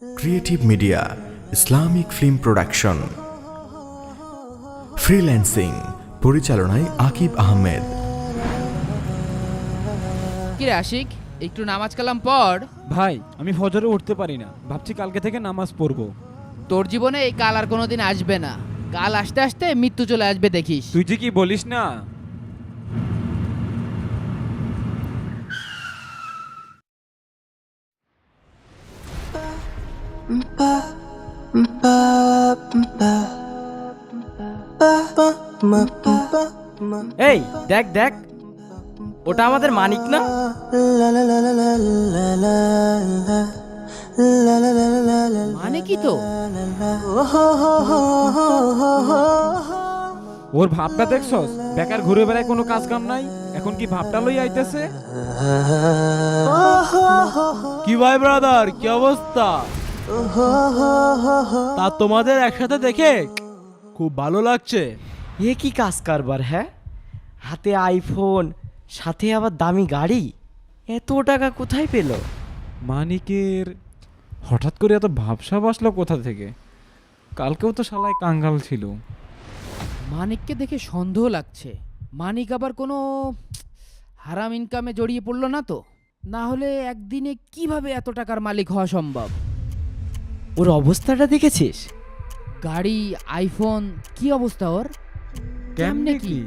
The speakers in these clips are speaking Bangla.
Creative media, Islamic film production, freelancing, পরিচালনায় আকিব আহমেদ। কিরে আশিক, একটু নামাজ কালাম পড়। ভাই আমি ফজরে উঠতে পারি না, ভাবছি কালকে থেকে নামাজ পড়বো। তোর জীবনে এই কাল আর কোনোদিন আসবে না। কাল আসতে আসতে মৃত্যু চলে আসবে দেখিস। তুই যে কি বলিস না। এই দেখ দেখ, ওটা আমাদের মানিক না? মানে কি তো? ওর ভাবটা দেখছস? বেকার ঘুরে বেড়ায়, কোনো কাজ কাম নাই, এখন কি ভাবটা লই আইতেছে। কি ভাই ব্রাদার, কি অবস্থা? তা তোমাদের একসাথে দেখে খুব ভালো লাগছে। এ কি কাজ কারবার, হ্যাঁ? হাতে আইফোন, সাথে আবার দামি গাড়ি, এত টাকা কোথায় পেল? মানিকের হঠাৎ করে এত ভাবসাব আসলো কোথা থেকে? কালকেও তো শালায় কাঙ্গাল ছিল। মানিককে দেখে সন্দেহ লাগছে। মানিক আবার কোনো হারাম ইনকামে জড়িয়ে পড়লো না তো? না হলে একদিনে কিভাবে এত টাকার মালিক হওয়া সম্ভব? ওর অবস্থাটা দেখেছিস? গাড়ি, আইফোন, কি অবস্থা ওর? কেমনে কি?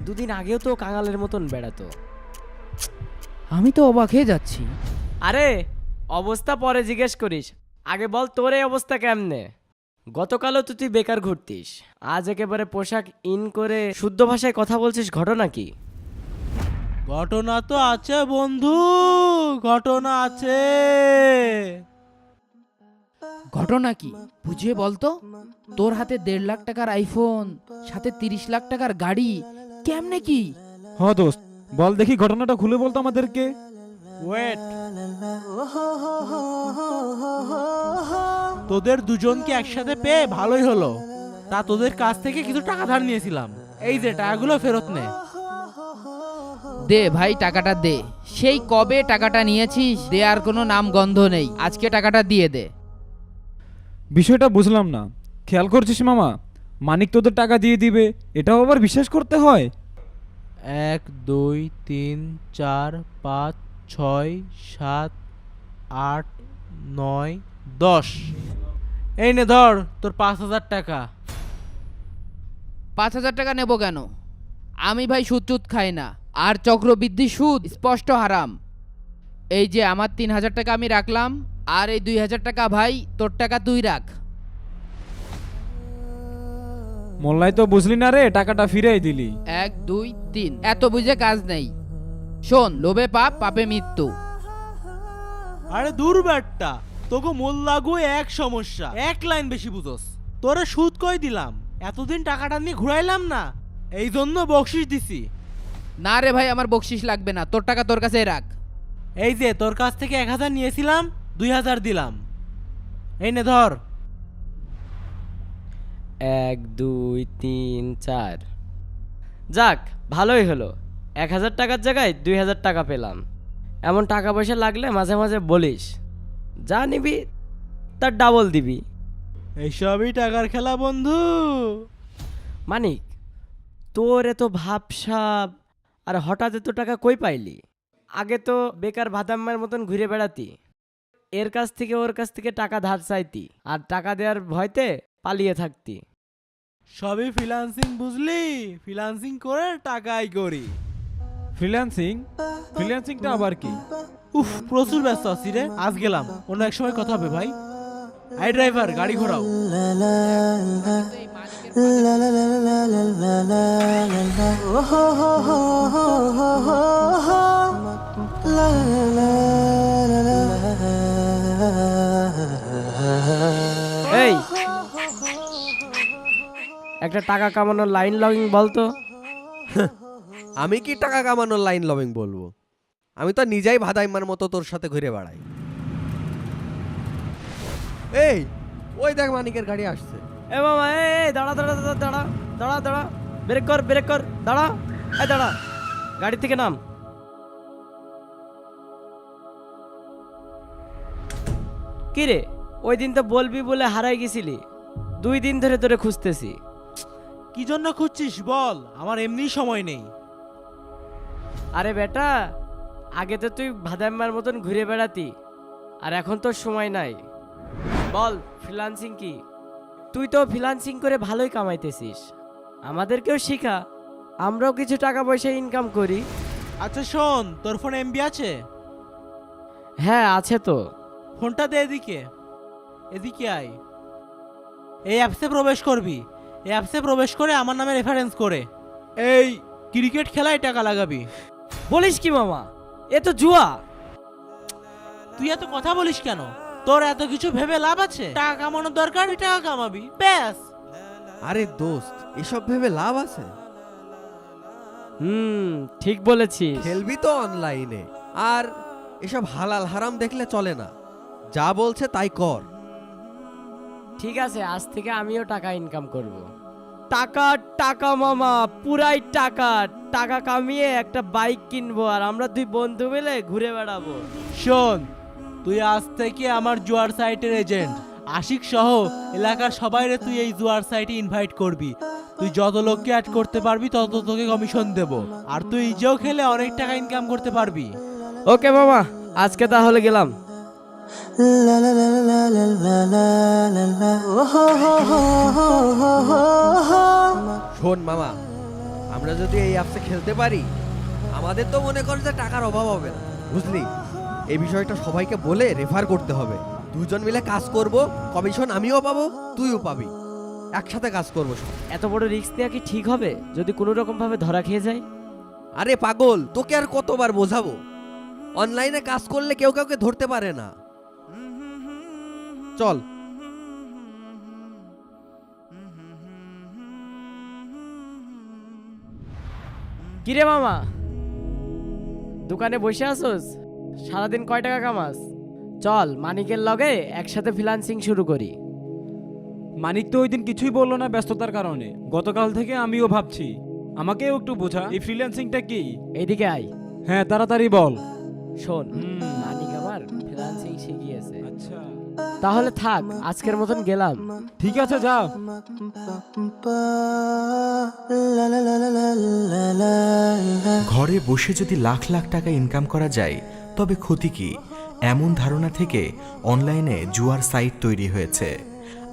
দুদিন আগেও তো কাঙালের মতন বেড়াতো। আমি তো অবাক হয়ে যাচ্ছি। আরে অবস্থা পরে জিজ্ঞেস করিস, আগে বল তোর এই অবস্থা কেমনে? গতকালও তো তুই বেকার ঘুরতিস, আজ একেবারে পোশাক ইন করে শুদ্ধ ভাষায় কথা বলছিস, ঘটনা কি? ঘটনা তো আছে বন্ধু, ঘটনা আছে। ঘটনা কি বুঝিয়ে বলতো? তোর হাতে 1.5 লাখ টাকার আইফোন, সাথে 30 লাখ টাকার গাড়ি, কেমনে কি? হ দোস্ত, বল দেখি ঘটনাটা খুলে বলতো আমাদেরকে। ওয়েট, তোদের দুজনকে একসাথে পেয়ে ভালোই হলো। তা তোদের কাছ থেকে কিছু টাকা ধার নিয়েছিলাম, এই যে টাকাগুলো ফেরত নে। দে ভাই, টাকাটা দে। সেই কবে টাকাটা নিয়েছিস, দেয়ার কোনো নাম গন্ধ নেই। আজকে টাকাটা দিয়ে দে। বিষয়টা বুঝলাম না। খেয়াল করছিস মামা, মানিক তোদের টাকা দিয়ে দিবে, এটাও আবার বিশ্বাস করতে হয়? 1 2 3 4 5 6 7 8 9 10। এই নে ধর তোর 5,000 টাকা। 5,000 টাকা নেব কেন? আমি ভাই সুদ টুদ খাই না, আর চক্রবৃদ্ধি সুদ স্পষ্ট হারাম। এই যে আমার 3,000 টাকা আমি রাখলাম, আর এই 2,000 টাকা ভাই তোর টাকা তুই রাখ। মোল্লাই তো বুঝলি না রে, টাকাটা ফিরাই দিলি। 1 2 3, এত বুঝে কাজ নেই। শোন, লোভে পাপ, পাপে মৃত্যু। আরে দূর ব্যাটটা, তোকে মোল লাগু এক সমস্যা, এক লাইন বেশি বুঝোস। তোরে সুদ কই দিলাম, এতদিন টাকাটা নিয়ে ঘুরাইলাম না, এই জন্য বকশিস দিছি। না রে ভাই, আমার বকশিস লাগবে না, তোর টাকা তোর কাছেই রাখ। এই যে তোর কাছ থেকে 1,000 নিয়েছিলাম, 2,000 দিলাম। এই নে ধর। 1 2 3 4, যাক ভালোই হলো, 1,000 টাকার জায়গায় 2,000 টাকা পেলাম। এমন টাকা পয়সা লাগলে মাঝে মাঝে বলিস, যা নিবি তার ডাবল দিবি। এইসবই টাকার খেলা বন্ধু। মানিক, তোর এত ভাবসাব আর হঠাৎ এত টাকা কই পাইলি? আগে তো বেকার ভাদাম্মার মতন ঘুরে বেড়াতি, এর কাছ থেকে ওর কাছ থেকে টাকা ধার চাইতি, আর টাকা দেওয়ার ভয়তে পালিয়ে থাকতি। সবই ফ্রিল্যান্সিং বুঝলি, ফ্রিল্যান্সিং করে টাকাই করি। ফ্রিল্যান্সিং? ফ্রিল্যান্সিংটা আবার কি? উফ, প্রচুর ব্যস্ত আছি রে, আজ গেলাম, অন্য এক সময় কথা হবে ভাই। আই ড্রাইভার, গাড়ি ঘোরাও। এই একটা টাকা কামানোর লাইন লগিং বলতো। আমি কি টাকা কামানোর লাইন লবিং বলবো? আমি তো নিজেই ভাদাইমার মতো তোর সাথে ঘুরে বেড়াই। এই, ওই দেখ মানিকের গাড়ি আসছে। এ মামা, এই দাঁড়া দাঁড়া দাঁড়া দাঁড়া দাঁড়া দাঁড়া, ব্রেক কর ব্রেক কর, দাঁড়া, এই দাঁড়া, গাড়ি থেকে নাম। কি রে, ওই দিন তো বলবি বলে হারাই গেছিলি, 2 দিন ধরে তোরে খুঁজতেছি। কি জন্য খুঁজছিস বল, আমার এমনি সময় নেই। আরে বেটা, আগে তো তুই ভাদাইম্মার মতন ঘুরে বেড়াতি, আর এখন তোর সময় নাই। বল ফ্রিল্যান্সিং কি? তুই তো ফ্রিল্যান্সিং করে ভালোই কামাইতেছিস, আমাদেরকেও শিখা, আমরাও কিছু টাকা পয়সা ইনকাম করি। আচ্ছা শোন, তোর ফোনে এমবি আছে? হ্যাঁ আছে তো। ফোনটা দে এদিকে, এদিকে আয়। এই অ্যাপসে প্রবেশ করবি, এই অ্যাপসে প্রবেশ করে আমার নামে রেফারেন্স করে এই ক্রিকেট খেলায় টাকা লাগাবি। বলিস কি মামা, এ তো জুয়া। তুই এত কথা বলিস কেন? তোর এত কিছু ভেবে লাভ আছে? টাকা কামানোর দরকার, তুই টাকা কামাবি ব্যাস। আরে দোস্ত, এসব ভেবে লাভ আছে? ঠিক বলেছিস। খেলবি তো অনলাইনে, আর এসব হালাল হারাম দেখলে চলে না। যা বলছে তাই কর। ঠিক আছে, আজ থেকে আমিও টাকা ইনকাম করব। টাকা টাকা মামা, পুরাই টাকা। টাকা কামিয়ে একটা বাইক কিনবো, আর আমরা 2 বন্ধু মিলে ঘুরে বেড়াবো। শোন, তুই আজ থেকে আমার জুয়ার সাইটের এজেন্ট। আশিক সহ এলাকার সবাইরে তুই এই জুয়ার সাইটে ইনভাইট করবি। তুই যত লোককে অ্যাড করতে পারবি তত তোকে কমিশন দেব, আর তুই নিজেও খেলে অনেক টাকা ইনকাম করতে পারবি। ওকে মামা, আজকে তাহলে গেলাম। শোন মামা, আমরা যদি এই অ্যাপসে খেলতে পারি, আমাদের তো মনে কর যে টাকার অভাব হবে না, বুঝলি? এই বিষয়টা সবাইকে বলে রেফার করতে হবে। 2জন মিলে কাজ করব, কমিশন আমিও পাবো, তুইও পাবি, একসাথে কাজ করবো সব। এত বড় রিস্ক নেওয়া কি ঠিক হবে যদি কোনো রকম ভাবে ধরা খেয়ে যায়? আরে পাগল, তোকে আর কতবার বোঝাবো? অনলাইনে কাজ করলে কেউ কাউকে ধরতে পারে না। চল। কিরে মামা, দোকানে বসে আছোস? সারাদিন কয় টাকা কামাস? চল মানিকের লগে একসাথে ফ্রিল্যান্সিং শুরু করি। মানিক তো ওই দিন কিছুই বললো না ব্যস্ততার কারণে। গতকাল থেকে আমিও ভাবছি, আমাকেও একটু বোঝা এই ফ্রিল্যান্সিংটা কি। এইদিকে আয়। হ্যাঁ তাড়াতাড়ি বল। শোন, মানিক আমার ফ্রিল্যান্সিং শিখিয়েছে। আচ্ছা তাহলে থাক, আজকের মতন গেলাম। ঠিক আছে, যা। ঘরে বসে যদি লাখ লাখ টাকা ইনকাম করা যায় তবে ক্ষতি কি? এমন ধারণা থেকে অনলাইনে জুয়ার সাইট তৈরি হয়েছে,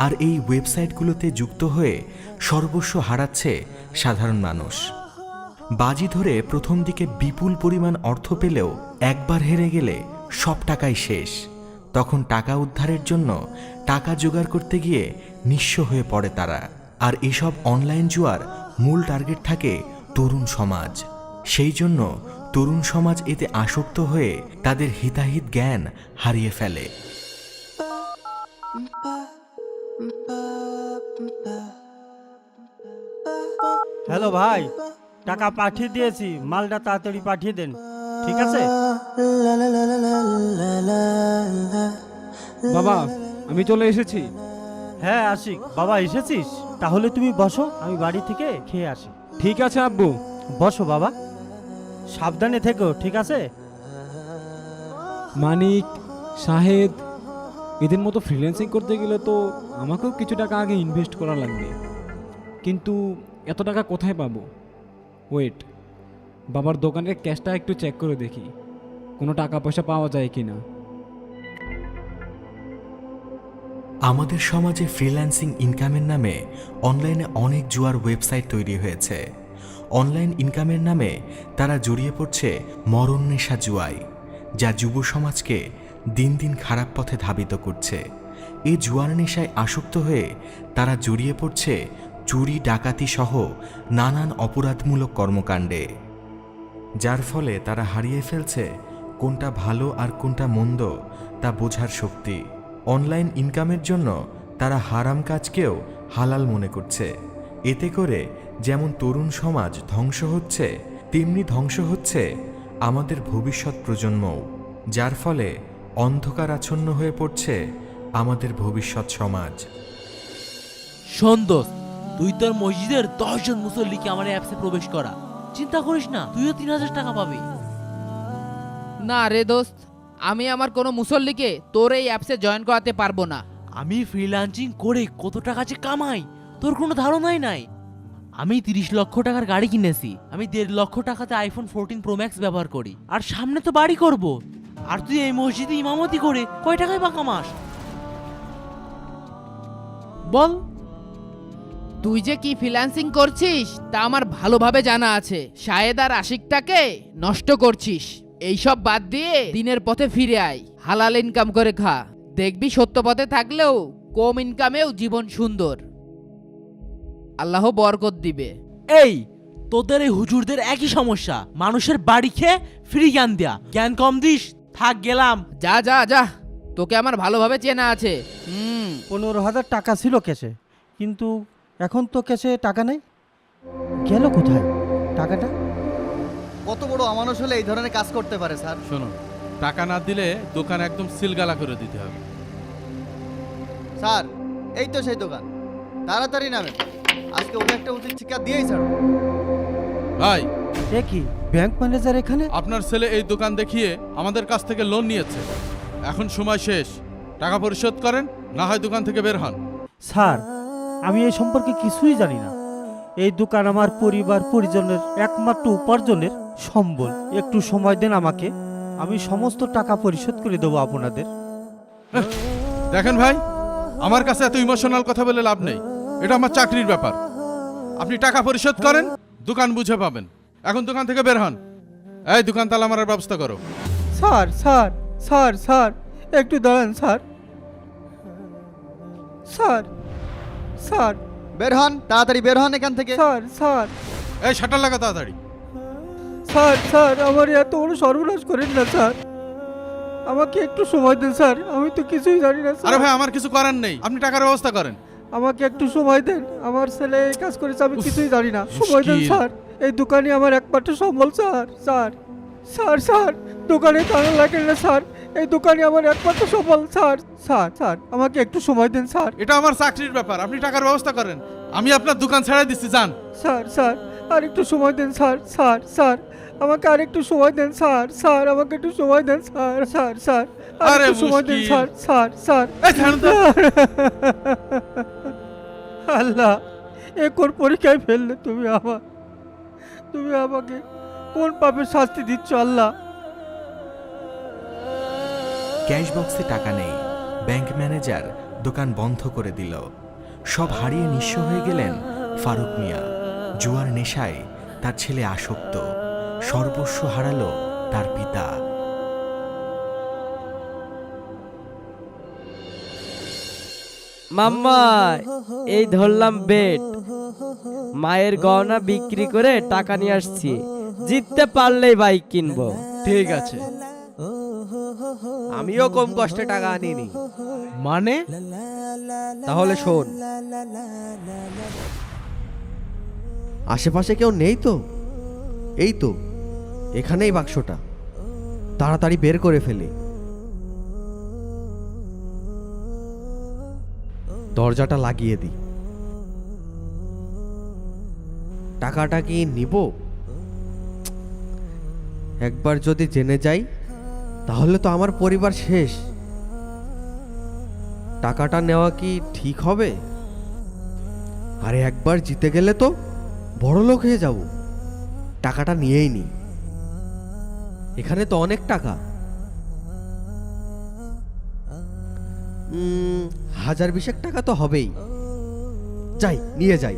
আর এই ওয়েবসাইটগুলোতে যুক্ত হয়ে সর্বস্ব হারাচ্ছে সাধারণ মানুষ। বাজি ধরে প্রথম দিকে বিপুল পরিমাণ অর্থ পেলেও একবার হেরে গেলে সব টাকাই শেষ। তখন টাকা উদ্ধারের জন্য টাকা জোগাড় করতে গিয়ে নিঃস্ব হয়ে পড়ে তারা। আর এসব অনলাইন জুয়ার মূল টার্গেট থাকে তরুণ সমাজ। সেই জন্য তরুণ সমাজ এতে আসক্ত হয়ে তাদের হিতাহিত জ্ঞান হারিয়ে ফেলে। হ্যালো ভাই, টাকা পাঠিয়ে দিয়েছি, মালটা তাড়াতাড়ি পাঠিয়ে দেন, ঠিক আছে? বাবা, আমি চলে এসেছি। হ্যাঁ আশিক বাবা, এসেছিস? তাহলে তুমি বসো, আমি বাড়ি থেকে খেয়ে আসি। ঠিক আছে আব্বু। বসো বাবা, সাবধানে থেকো, ঠিক আছে? মানিক, শাহেদ, এদের মতো ফ্রিল্যান্সিং করতে গেলে তো আমাকেও কিছু টাকা আগে ইনভেস্ট করা লাগবে, কিন্তু এত টাকা কোথায় পাবো? ওয়েট, বাবার দোকানের ক্যাশটা একটু চেক করে দেখি কোনো টাকা পয়সা পাওয়া যায় কিনা। আমাদের সমাজে ফ্রিল্যান্সিং ইনকামের নামে অনলাইনে অনেক জুয়ার ওয়েবসাইট তৈরি হয়েছে। অনলাইন ইনকামের নামে তারা জড়িয়ে পড়ছে মরণ নেশা জুয়ায়, যা যুব সমাজকে দিন দিন খারাপ পথে ধাবিত করছে। এই জুয়ার নেশায় আসক্ত হয়ে তারা জড়িয়ে পড়ছে চুরি ডাকাতি সহ নানান অপরাধমূলক কর্মকাণ্ডে, যার ফলে তারা হারিয়ে ফেলছে কোনটা ভালো আর কোনটা মন্দ তা বোঝার শক্তি। অনলাইন ইনকামের জন্য তারা হারাম কাজকেও হালাল মনে করছে। এতে করে যেমন তরুণ সমাজ ধ্বংস হচ্ছে, তেমনি ধ্বংস হচ্ছে আমাদের ভবিষ্যৎ প্রজন্মও, যার ফলে অন্ধকারাচ্ছন্ন হয়ে পড়ছে আমাদের ভবিষ্যৎ সমাজ। শোন দোস্ত, তুই তোর মসজিদের 10 জন মুসল্লিকে আমার অ্যাপসে প্রবেশ করা, চিন্তা করিস না, তুইও 3000 টাকা পাবি। না রে দোস্ত, আমি আমার কোনো মুসল্লিকে তোর এই অ্যাপসে জয়েন করাতে পারবো না। আমি ফ্রিল্যান্সিং করে কত টাকা যে কামাই তোর কোনো ধারণাই নাই। আমি 30 লক্ষ টাকার গাড়ি কিনেছি, আমি 1.5 লক্ষ টাকাতে আইফোন 14 প্রো ম্যাক্স ব্যবহার করি, আর সামনে তো বাড়ি করব। আর তুই এই মসজিদে ইমামতি করে কয় টাকায় বা কামাস বল? তুই যে কি ফ্রিল্যান্সিং করছিস তা আমার ভালোভাবে জানা আছে। শাহেদ আর আশিকটাকে নষ্ট করছিস। এইসব বাদ দিয়ে দিনের পথে ফিরে আয়, হালাল ইনকাম করে খা। দেখবি সত্য পথে থাকলেও কম ইনকামেও জীবন সুন্দর, আল্লাহ বরকত দিবে। এই তোদের এই হুজুরদের একই সমস্যা, মানুষের বাড়ি খেয়ে ফ্রি জ্ঞান দেয়া। জ্ঞান কম দিস, থাক গেলাম। যা যা যা, তোকে আমার ভালোভাবে চেনা আছে। 15,000 টাকা ছিল ক্যাশে, কিন্তু এখন তো ক্যাশে টাকা নেই। গেল কোথায় টাকাটা? কত বড় অমানুষ হলে এই ধরনের কাজ করতে পারে স্যার? শুনুন, টাকা না দিলে দোকান একদম সিলগালা করে দিতে হবে। স্যার এই তো সেই দোকান, তাড়াতাড়ি নামেন, আজকে ওকে একটা উচিত শিক্ষা দিয়েই ছাড়ো। ভাই, এ কি ব্যাংক ম্যানেজার এখানে? আপনার ছেলে এই দোকান দেখিয়ে আমাদের কাছ থেকে লোন নিয়েছে। এখন সময় শেষ, টাকা পরিশোধ করেন, না হয় দোকান থেকে বের হন। স্যার আমি এই সম্পর্কে কিছুই জানি না। এই দোকান আমার পরিবার পরিজনের একমাত্র উপার্জনের সম্বল। একটু সময় দেন আমাকে, আমি সমস্ত টাকা পরিশোধ করে দেবো আপনাদের। দেখেন ভাই, আমার কাছে এত ইমোশনাল কথা বলে লাভ নেই, এটা আমার চাকরির ব্যাপার। আপনি টাকা পরিশোধ করেন, দোকান বুঝে পাবেন। এখন দোকান থেকে বের হন। এই দোকান তালা মারার ব্যবস্থা করো। স্যার স্যার স্যার স্যার একটু দাঁড়ান স্যার। স্যার স্যার বের হন, তাড়াতাড়ি বের হন এখান থেকে। স্যার স্যার এই শাটার লাগা তাড়াতাড়ি। স্যার স্যার আমার এত বড় সর্বনাশ করেন না স্যার, আমাকে একটু সময় দেন স্যার, আমি তো কিছুই জানি না আরে স্যার। ভাই, আমার কিছু করার নেই, আপনি টাকার ব্যবস্থা করেন। আমাকে একটু সময় দেন, আমার ছেলে এই কাজ করেছে, আমি কিছুই জানি না। সময় দেন মুশকিল। স্যার, এই দোকানে আমার একমাত্র সম্বল স্যার। স্যার স্যার স্যার দোকানে তালা লাগেন না স্যার, এই দোকানে আমার একমাত্র সম্বল স্যার। স্যার স্যার আমাকে একটু সময় দেন স্যার। এটা আমার চাকরির ব্যাপার, আপনি টাকার ব্যবস্থা করেন। আমি আপনার দোকান ছেড়ে দিচ্ছি, যান। স্যার স্যার আর একটু সময় দেন স্যার। স্যার স্যার আমাকে আর একটু সময় দেন স্যার। স্যার আমাকে একটু সময় দেন স্যার। স্যার স্যার আর আরে একটু সময় দেন মুশকিল। স্যার। স্যার স্যার এই ছাড়ুন তো। আল্লাহ এ কোন পরীক্ষায় ফেললে তুমি আমাকে কোন পাপের শাস্তি দিচ্ছ আল্লাহ? ক্যাশ বক্সে টাকা নেই, ব্যাংক ম্যানেজার দোকান বন্ধ করে দিল। সব হারিয়ে নিঃস্ব হয়ে গেলেন ফারুক মিয়া। জুয়ার নেশায় তার ছেলে আসক্ত, সর্বস্ব হারালো তার পিতা। মাম্মা এই ধরলাম বেট, মায়ের গহনা বিক্রি করে টাকা নিয়ে আসছি, জিততে পারলেই বাইক কিনবো। ঠিক আছে, আমিও কম কষ্টে টাকা আনিনি। মানে তাহলে শোন, আশেপাশে কেউ নেই তো? এই তো এখানেই বাক্সটা, তাড়াতাড়ি বের করে ফেলি। দরজাটা লাগিয়ে দিই। টাকাটা কি নিব? একবার যদি জেনে যাই তাহলে তো আমার পরিবার শেষ। টাকাটা নেওয়া কি ঠিক হবে? আরে একবার জিতে গেলে তো বড়লোক হয়ে যাব। টাকাটা নিয়েই নি, এখানে তো অনেক টাকা। 1020 টাকা তো হবেই, যাই নিয়ে যাই।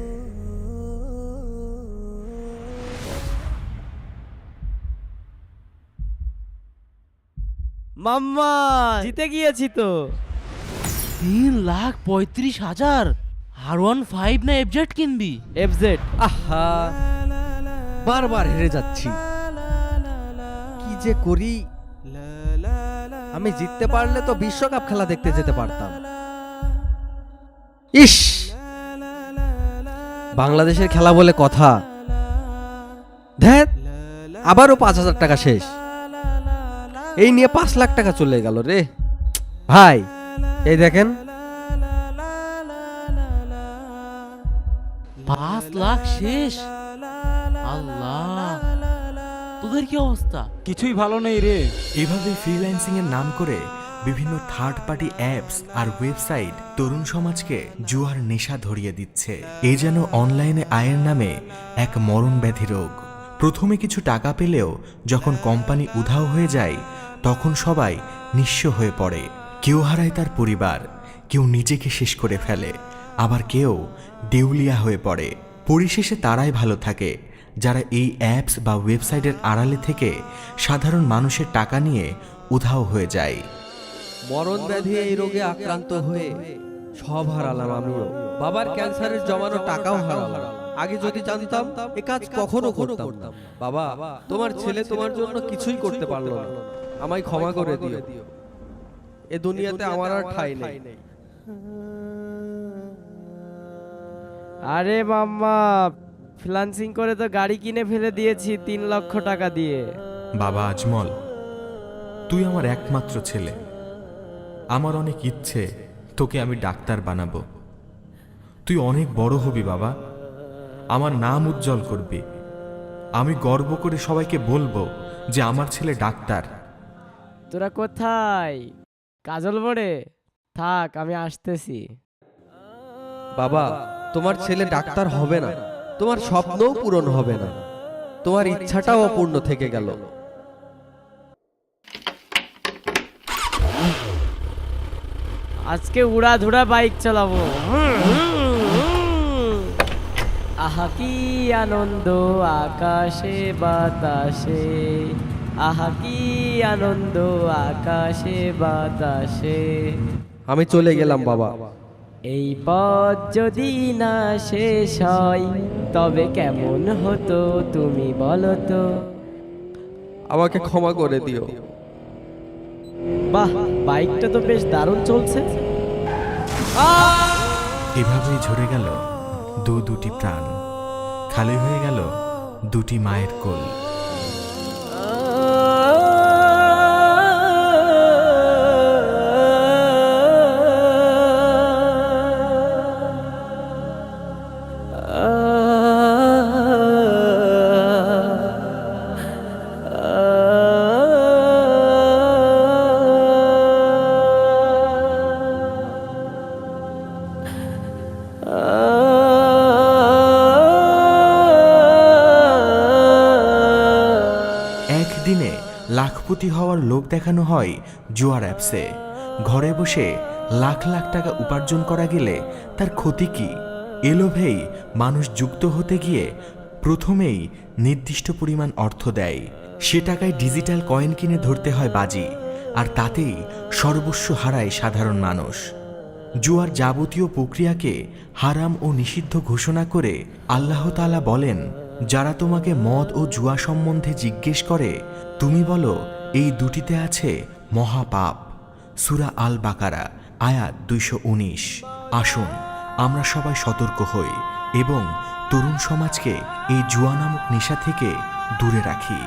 মাম্মা জিতে গিয়েছি তো। 3,35,000 R15 না এফজেড কিনবি? এফজেড। আহা, বারবার হেরে যাচ্ছি, কি যে করি। আমি জিততে পারলে তো বিশ্বকাপ খেলা দেখতে যেতে পারতাম। ইস, বাংলাদেশের খেলা বলে কথা, ধ্যাত আবারও 5,000 টাকা শেষ। এই নিয়ে 5 লাখ টাকা চলে গেল রে ভাই। এই দেখেন, 5 লাখ শেষ। আল্লাহ, তোদের কি অবস্থা? কিছুই ভালো নেই রে। এভাবে ফ্রিল্যান্সিং এর নাম করে বিভিন্ন থার্ড পার্টি অ্যাপস আর ওয়েবসাইট তরুণ সমাজকে জুয়ার নেশা ধরিয়ে দিচ্ছে। এ যেন অনলাইনে আয়ের নামে এক মরণ ব্যাধি রোগ। প্রথমে কিছু টাকা পেলেও যখন কোম্পানি উধাও হয়ে যায় তখন সবাই নিঃস্ব হয়ে পড়ে। কেউ হারায় তার পরিবার, কেউ নিজেকে শেষ করে ফেলে, আবার কেউ দেউলিয়া হয়ে পড়ে। পরিশেষে তারাই ভালো থাকে যারা এই অ্যাপস বা ওয়েবসাইটের আড়ালে থেকে সাধারণ মানুষের টাকা নিয়ে উধাও হয়ে যায়। মরণ ব্যাধি এই রোগে আক্রান্ত হয়ে সব হারালাম আমিও। বাবার ক্যান্সারের জমানো টাকাও হারালাম। আগে যদি জানতাম এ কাজ কখনো করতাম না। বাবা, তোমার ছেলে তোমার জন্য কিছুই করতে পারলো না, আমায় ক্ষমা করে দিও। এ দুনিয়াতে আমার আর ঠাঁই নেই। আরে মাম্মা, ফ্রিল্যান্সিং করে তো গাড়ি কিনে ফেলে দিয়েছি 3 লক্ষ টাকা দিয়ে। বাবা আজমল, তুই আমার একমাত্র ছেলে। আমার অনেক ইচ্ছে তোকে আমি ডাক্তার বানাবো। তুই অনেক বড় হবি বাবা, আমার নাম উজ্জ্বল করবি। আমি গর্ব করে সবাইকে বলবো যে আমার ছেলে ডাক্তার। তোরা কোথায়? কাজল মোড়ে থাক, আমি আসতেছি। বাবা, তোমার ছেলে ডাক্তার হবে না, তোমার স্বপ্নও পূরণ হবে না, তোমার ইচ্ছাটাও অপূর্ণ থেকে গেল। আজকে উড়াধুরা বাইক চালাবো। আহা কি আনন্দ আকাশে বাতাসে, আহা কি আনন্দ আকাশে বাতাসে। আমি চলে গেলাম বাবা। এই পথ যদি না শেষ হয় তবে কেমন হতো তুমি বলো তো। আমাকে ক্ষমা করে দিও। বাহ, বাইকটা তো বেশ দারুণ চলছে। এভাবেই ঝরে গেল দুটি প্রাণ, খালি হয়ে গেল দুটি মায়ের কোল। একদিনে লাখপতি হওয়ার লোভ দেখানো হয় জুয়ার অ্যাপসে। ঘরে বসে লাখ লাখ টাকা উপার্জন করা গেলে তার ক্ষতি কি? এ লোভেই মানুষ যুক্ত হতে গিয়ে প্রথমেই নির্দিষ্ট পরিমাণ অর্থ দেয়। সে টাকায় ডিজিটাল কয়েন কিনে ধরতে হয় বাজি, আর তাতেই সর্বস্ব হারায় সাধারণ মানুষ। জুয়ার যাবতীয় প্রক্রিয়াকে হারাম ও নিষিদ্ধ ঘোষণা করে আল্লাহ তাআলা বলেন, যারা তোমাকে মদ ও জুয়া সম্বন্ধে জিজ্ঞেস করে তুমি বলো এই দুটিতে আছে মহাপাপ। সূরা আল বাকারা আয়াত 219। আসুন আমরা সবাই সতর্ক হই এবং তরুণ সমাজকে এই জুয়া নামক নেশা থেকে দূরে রাখি।